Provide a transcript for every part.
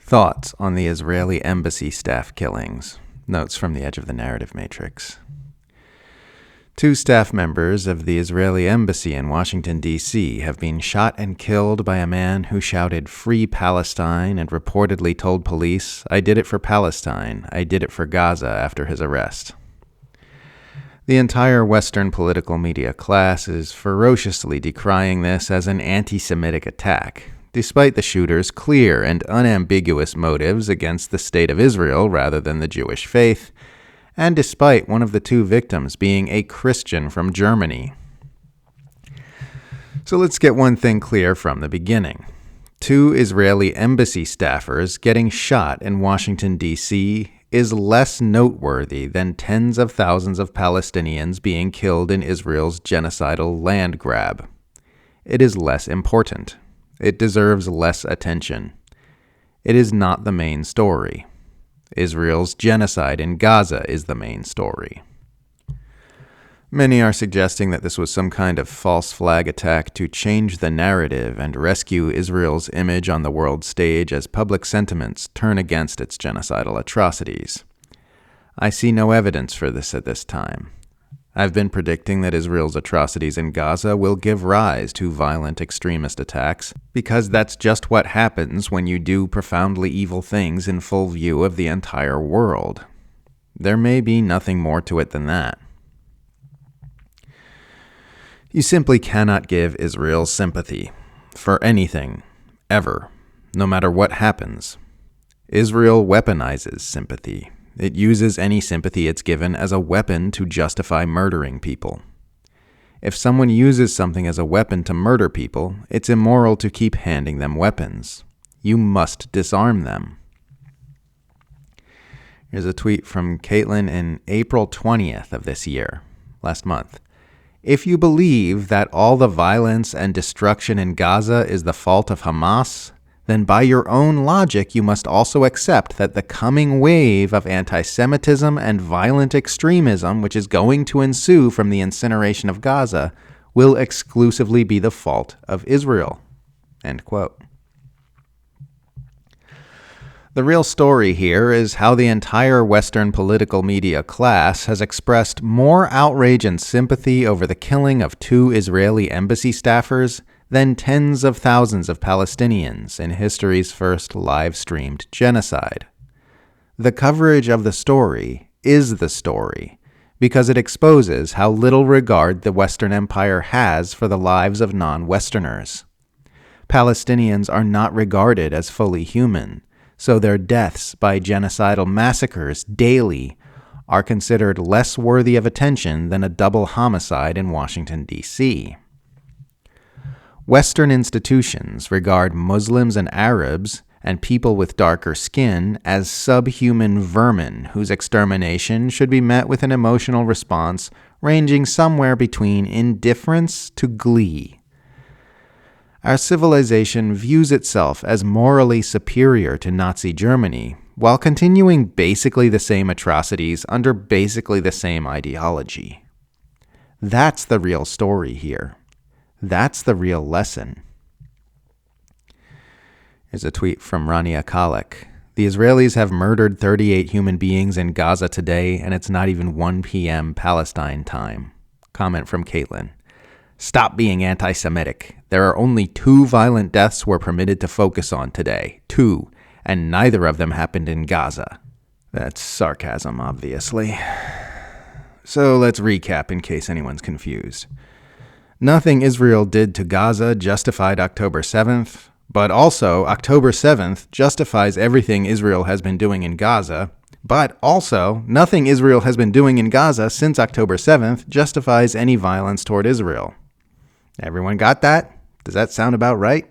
Thoughts on the Israeli embassy staff killings. Notes from the edge of the narrative matrix. 2 staff members of the Israeli embassy in Washington, D.C. have been shot and killed by a man who shouted "Free Palestine" and reportedly told police, "I did it for Palestine, I did it for Gaza," after his arrest. The entire Western political media class is ferociously decrying this as an anti-Semitic attack, despite the shooter's clear and unambiguous motives against the State of Israel rather than the Jewish faith, and despite one of the 2 victims being a Christian from Germany. So let's get one thing clear from the beginning. 2 Israeli embassy staffers getting shot in Washington, D.C. is less noteworthy than tens of thousands of Palestinians being killed in Israel's genocidal land grab. It is less important. It deserves less attention. It is not the main story. Israel's genocide in Gaza is the main story. Many are suggesting that this was some kind of false flag attack to change the narrative and rescue Israel's image on the world stage as public sentiments turn against its genocidal atrocities. I see no evidence for this at this time. I've been predicting that Israel's atrocities in Gaza will give rise to violent extremist attacks, because that's just what happens when you do profoundly evil things in full view of the entire world. There may be nothing more to it than that. You simply cannot give Israel sympathy for anything, ever, no matter what happens. Israel weaponizes sympathy. It uses any sympathy it's given as a weapon to justify murdering people. If someone uses something as a weapon to murder people, it's immoral to keep handing them weapons. You must disarm them. Here's a tweet from Caitlin in April 20th of this year, last month. If you believe that all the violence and destruction in Gaza is the fault of Hamas, then by your own logic you must also accept that the coming wave of anti-Semitism and violent extremism which is going to ensue from the incineration of Gaza will exclusively be the fault of Israel. End quote. The real story here is how the entire Western political media class has expressed more outrage and sympathy over the killing of 2 Israeli embassy staffers than tens of thousands of Palestinians in history's first live-streamed genocide. The coverage of the story is the story, because it exposes how little regard the Western Empire has for the lives of non-Westerners. Palestinians are not regarded as fully human, so their deaths by genocidal massacres daily are considered less worthy of attention than a double homicide in Washington, D.C. Western institutions regard Muslims and Arabs and people with darker skin as subhuman vermin whose extermination should be met with an emotional response ranging somewhere between indifference to glee. Our civilization views itself as morally superior to Nazi Germany, while continuing basically the same atrocities under basically the same ideology. That's the real story here. That's the real lesson. Here's a tweet from Rania Khalek. The Israelis have murdered 38 human beings in Gaza today, and it's not even 1 p.m. Palestine time. Comment from Caitlin. Stop being anti-Semitic. There are only 2 violent deaths we're permitted to focus on today. 2, and neither of them happened in Gaza. That's sarcasm, obviously. So let's recap in case anyone's confused. Nothing Israel did to Gaza justified October 7th, but also October 7th justifies everything Israel has been doing in Gaza, but also nothing Israel has been doing in Gaza since October 7th justifies any violence toward Israel. Everyone got that? Does that sound about right?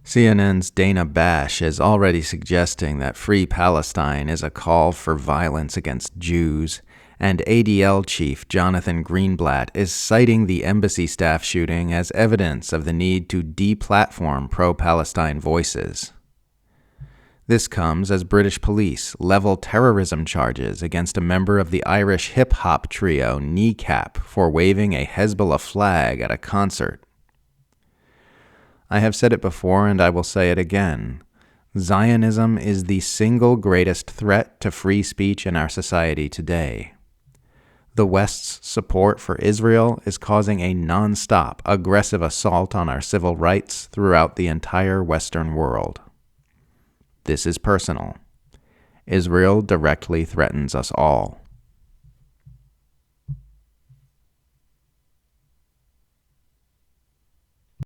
CNN's Dana Bash is already suggesting that Free Palestine is a call for violence against Jews, and ADL chief Jonathan Greenblatt is citing the embassy staff shooting as evidence of the need to deplatform pro-Palestine voices. This comes as British police level terrorism charges against a member of the Irish hip-hop trio Kneecap for waving a Hezbollah flag at a concert. I have said it before and I will say it again. Zionism is the single greatest threat to free speech in our society today. The West's support for Israel is causing a non-stop, aggressive assault on our civil rights throughout the entire Western world. This is personal. Israel directly threatens us all.